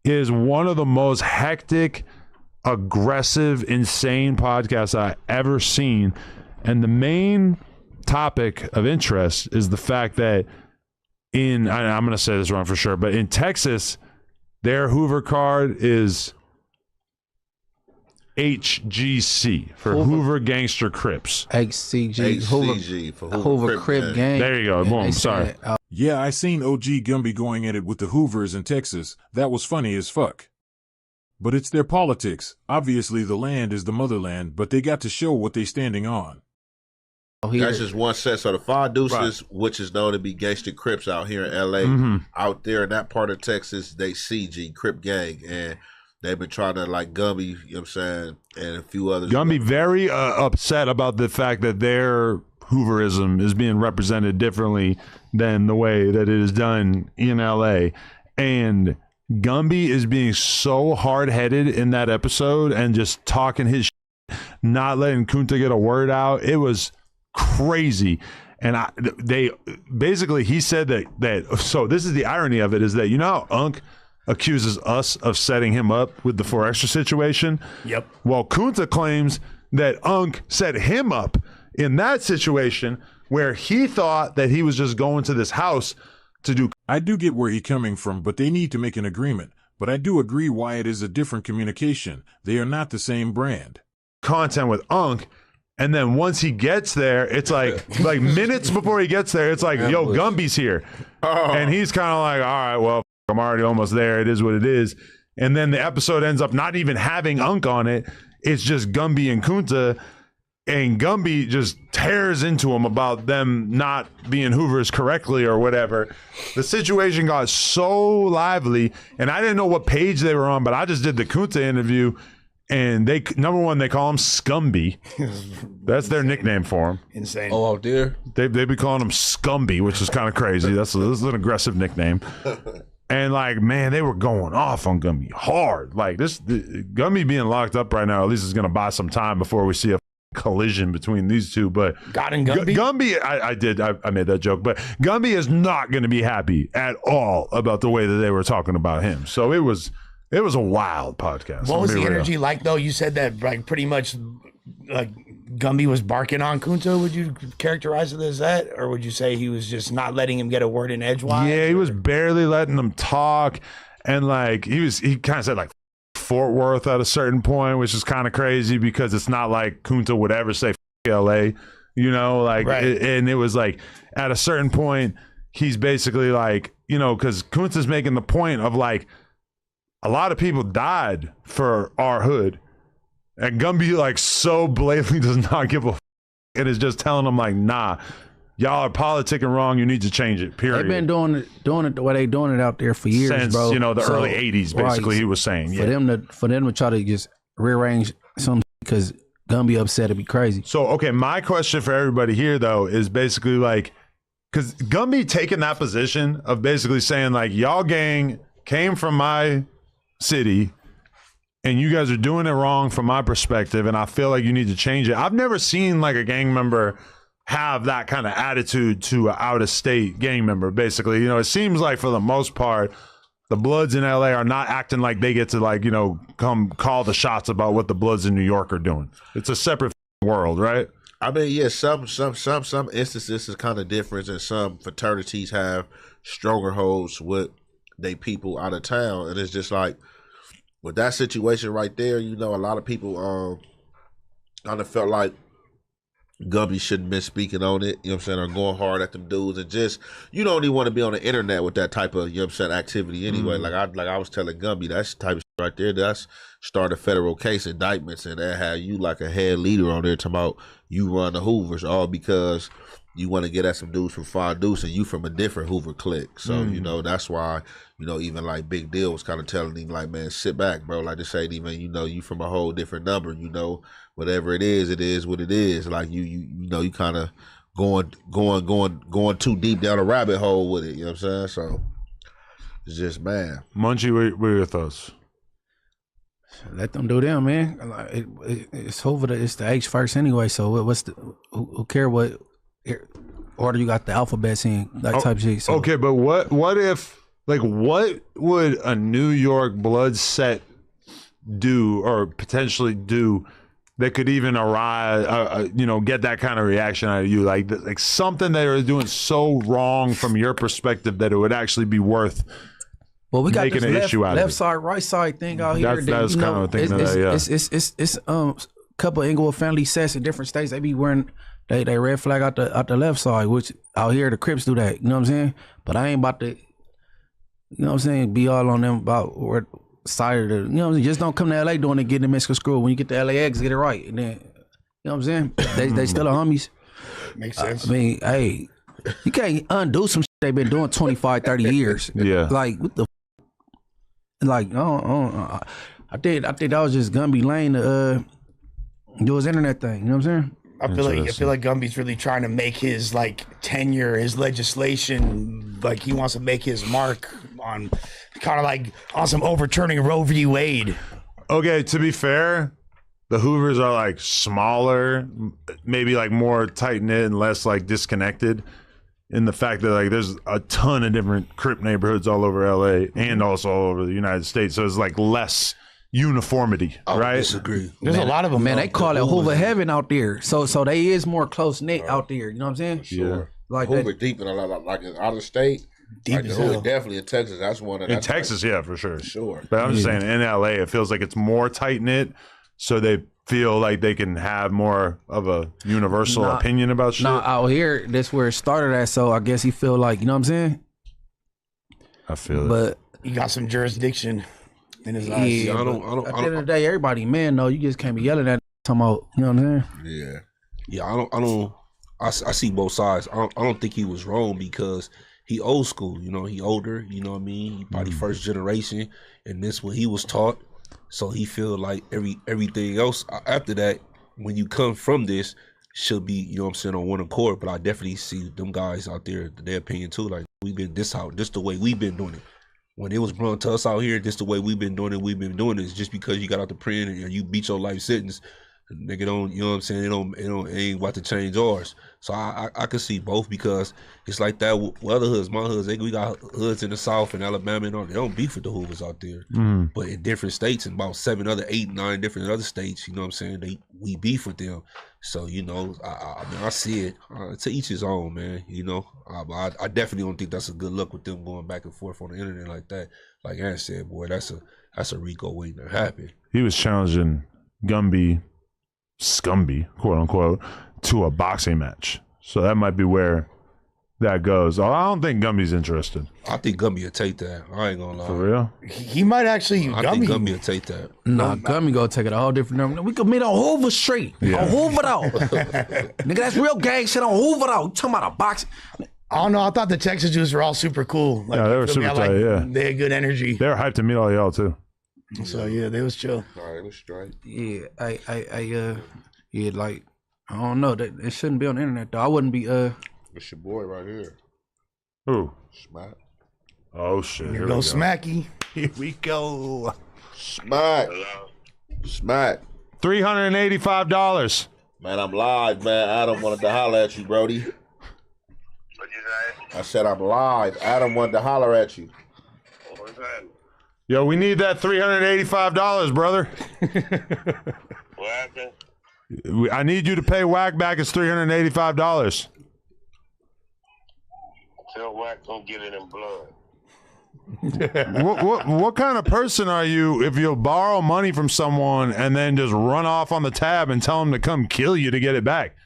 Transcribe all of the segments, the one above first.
is one of the most hectic, aggressive, insane podcasts I ever seen. And the main topic of interest is the fact that I'm going to say this wrong for sure, but in Texas, their Hoover card is HGC for Hoover Gangster Crips. HCG for Hoover Crip Gang. There you go. Boom. Sorry. Yeah, I seen OG Gumby going at it with the Hoovers in Texas. That was funny as fuck. But it's their politics. Obviously, the land is the motherland, but they got to show what they standing on. That's just one set. So the Five Deuces, which is known to be Gangster Crips out here in L.A., out there in that part of Texas, they CG, Crip Gang, and they've been trying to, like Gumby, you know what I'm saying, and a few others. Gumby very upset about the fact that their Hooverism is being represented differently than the way that it is done in LA. And Gumby is being so hard-headed in that episode and just talking his shit, not letting Kunta get a word out. It was crazy. And he said that so this is the irony of it, is that, you know how Unc accuses us of setting him up with the 4 Extra situation? Yep. Well, Kunta claims that Unc set him up in that situation where he thought that he was just going to this house to do. I do get where he's coming from, but they need to make an agreement. But I do agree why it is a different communication. They are not the same brand. Content with Unc. And then once he gets there, it's like minutes before he gets there, it's like, yo, Gumby's here. And he's kind of like, all right, well, I'm already almost there. It is what it is. And then the episode ends up not even having Unc on it. It's just Gumby and Kunta. And Gumby just tears into him about them not being Hoovers correctly or whatever. The situation got so lively, and I didn't know what page they were on, but I just did the Kunta interview, and they, number one, they call him Scumby. That's their nickname for him. Insane. Oh, out there? They be calling him Scumby, which is kind of crazy. This is an aggressive nickname. And like, man, they were going off on Gumby hard. Like Gumby being locked up right now, at least is going to buy some time before we see a collision between these two. But God and Gumby? Gumby, I made that joke, but Gumby is not going to be happy at all about the way that they were talking about him. So it was a wild podcast. What was the energy like, though? You said that, like, pretty much like Gumby was barking on Kunta. Would you characterize it as that, or would you say he was just not letting him get a word in edgewise? Yeah, he was barely letting him talk, and like he kind of said like Fort Worth at a certain point, which is kind of crazy because it's not like Kunta would ever say LA, you know, like, and it was like at a certain point, he's basically like, you know, because Kunta's making the point of like, a lot of people died for our hood, and Gumby like so blatantly does not give a f and is just telling them like, nah, y'all are politicking wrong. You need to change it. Period. They've been doing it the way they doing it out there for years, since, bro. You know, the early '80s, basically. He was saying, for them to try to just rearrange some because Gumby upset, it'd be crazy. So, okay, my question for everybody here though is basically like, because Gumby taking that position of basically saying like, y'all gang came from my city and you guys are doing it wrong from my perspective, and I feel like you need to change it. I've never seen like a gang member have that kind of attitude to an out-of-state gang member, basically. You know, it seems like for the most part, the Bloods in LA are not acting like they get to like, you know, come call the shots about what the Bloods in New York are doing. It's a separate world, right? I mean, yeah, some instances is kind of different, and some fraternities have stronger holds with they people out of town, and it's just like with that situation right there, you know, a lot of people kind of felt like Gumby shouldn't been speaking on it, you know what I'm saying, or going hard at them dudes, and just, you don't even want to be on the internet with that type of, you know what I'm saying, activity anyway. Like I was telling Gumby, that's the type of shit right there, that's start a federal case, indictments, and that have you like a head leader on there talking about you run the Hoovers, all because you want to get at some dudes from Five Deuce and you from a different Hoover clique. So, you know, that's why, you know, even like Big Deal was kind of telling him like, man, sit back, bro. Like this ain't even, you know, you from a whole different number, you know, whatever it is what it is. Like you know, you kind of going too deep down a rabbit hole with it. You know what I'm saying? So it's just, man. Munchie, what are your thoughts? Let them do them, man. It's over. It's the H first anyway. So what's who care what order you got the alphabets in, that type of shit. So. Okay, but what if Like, what would a New York blood set do or potentially do that could even arise, get that kind of reaction out of you? Like something they are doing so wrong from your perspective that it would actually be worth Well, we got making this an left, issue out of left it. side, right side thing out here. That's kind of thinking of that, yeah. It's a couple of Inglewood family sets in different states. They be wearing they red flag out the left side, which out here the Crips do that. You know what I'm saying? But I ain't about to, you know what I'm saying, be all on them about where side of the, you know what I'm saying? Just don't come to LA doing it, getting the Mexican screw. When you get to LAX, get it right. And then, you know what I'm saying? They still are homies. Makes sense. I mean, hey, you can't undo some shit they've been doing 25, 30 years. Yeah. Like, what the like, I think that was just Gumby Lane to do his internet thing. You know what I'm saying? I feel like Gumby's really trying to make his like tenure, his legislation, like he wants to make his mark on kind of like on some overturning Roe v. Wade. Okay, to be fair, the Hoovers are like smaller, maybe like more tight knit and less like disconnected. In the fact that like there's a ton of different Crip neighborhoods all over LA and also all over the United States, so it's like less uniformity, right? Disagree. There's a lot of them. Man, though. they call it Hoover Heaven out there. So they is more close knit out there. You know what I'm saying? Sure. Like Hoover that. deep in a lot, like in out of state. Deep Like as the Hoover hell. definitely in Texas. That's one of In that's Texas, yeah, for sure. Sure. But I'm just saying, in LA, it feels like it's more tight knit, so they feel like they can have more of a universal opinion about shit. Nah, out here, that's where it started at. So I guess he feel like, you know what I'm saying? I feel it. But He got some jurisdiction in his eyes. yeah, I but don't- at the end of the day, everybody man though. You just can't be yelling at talking about, you know what I'm saying? Yeah. Yeah, I see both sides. I don't think he was wrong because he old school, he older, you know what I mean? He probably first generation, and this what he was taught. So he feel like everything else after that, when you come from this, should be, you know what I'm saying, on one accord. But I definitely see them guys out there, their opinion too. Like, we've been this the way we've been doing it. When it was brought to us out here, this the way we've been doing it. Just because you got out the prison and you beat your life sentence, nigga don't, you know what I'm saying, it ain't about to change ours. So I can see both, because it's like that with other hoods. My hoods, we got hoods in the South and Alabama and all. They don't beef with the Hoovers out there. But in different states, in about 8, 9 different other states, you know what I'm saying, we beef with them. So, I mean, I see it. To each his own, man, I definitely don't think that's a good look with them going back and forth on the internet like that. Like Aaron said, boy, that's a Rico waiting to happen. He was challenging Gumby, Scumby, quote unquote, to a boxing match. So that might be where that goes. I don't think Gumby's interested. I think Gumby will take that. I ain't gonna lie. For real? He might actually. I think Gumby will take that. Nah, Gummy gonna take it a whole different number. We could meet on Hoover Street. On Hoover though. Nigga, that's real gang shit on Hoover though. You talking about a boxing? I don't know. I thought the Texas Jews were all super cool. Like, Yeah, they were you feel me? super I tight, yeah. They had good energy. They were hyped to meet all y'all too. So yeah, they was chill. All right, let's straight. Yeah, yeah, like, I don't know. That it shouldn't be on the internet though. I wouldn't be It's your boy right here. Ooh. Smack. Oh shit. Here Here go we go. Smacky. Here we go. Smack. Smack. $385. Man, I'm live, man. Adam wanted to holler at you, Brody. What'd you say? I said I'm live. Adam wanted to holler at you. What was that? Yo, we need that $385, brother. What happened? I need you to pay Whack back his $385. Tell Wack don't get it in blood. What kind of person are you if you'll borrow money from someone and then just run off on the tab and tell them to come kill you to get it back?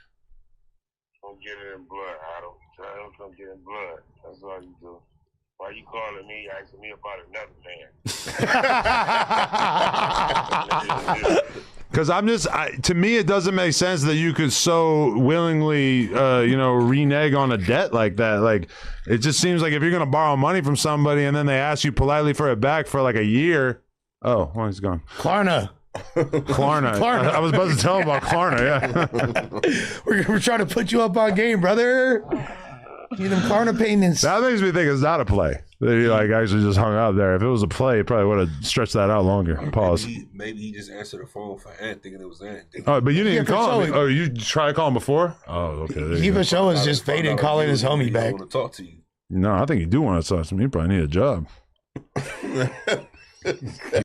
Don't get it in blood, Adam. Tell him don't get in blood. That's all you do. Why you calling me, asking me about another man? Because to me, it doesn't make sense that you could so willingly, renege on a debt like that. Like, it just seems like if you're going to borrow money from somebody and then they ask you politely for it back for like a year. Oh, well, he's gone. Klarna. Klarna. I was about to tell him about Klarna, yeah. We're trying to put you up on game, brother. Need them Klarna payments. That makes me think it's not a play. They like actually just hung out there. If it was a play, it probably would have stretched that out longer. Pause. Maybe he just answered the phone for Ant, thinking it was Ant. Oh, but you didn't Yeah, even for call him. sure. Oh, you tried to call him before? Oh, okay. There He you go. for sure was just fading calling his homie back. I want to talk to you. No, I think you do want to talk to me. You probably need a job.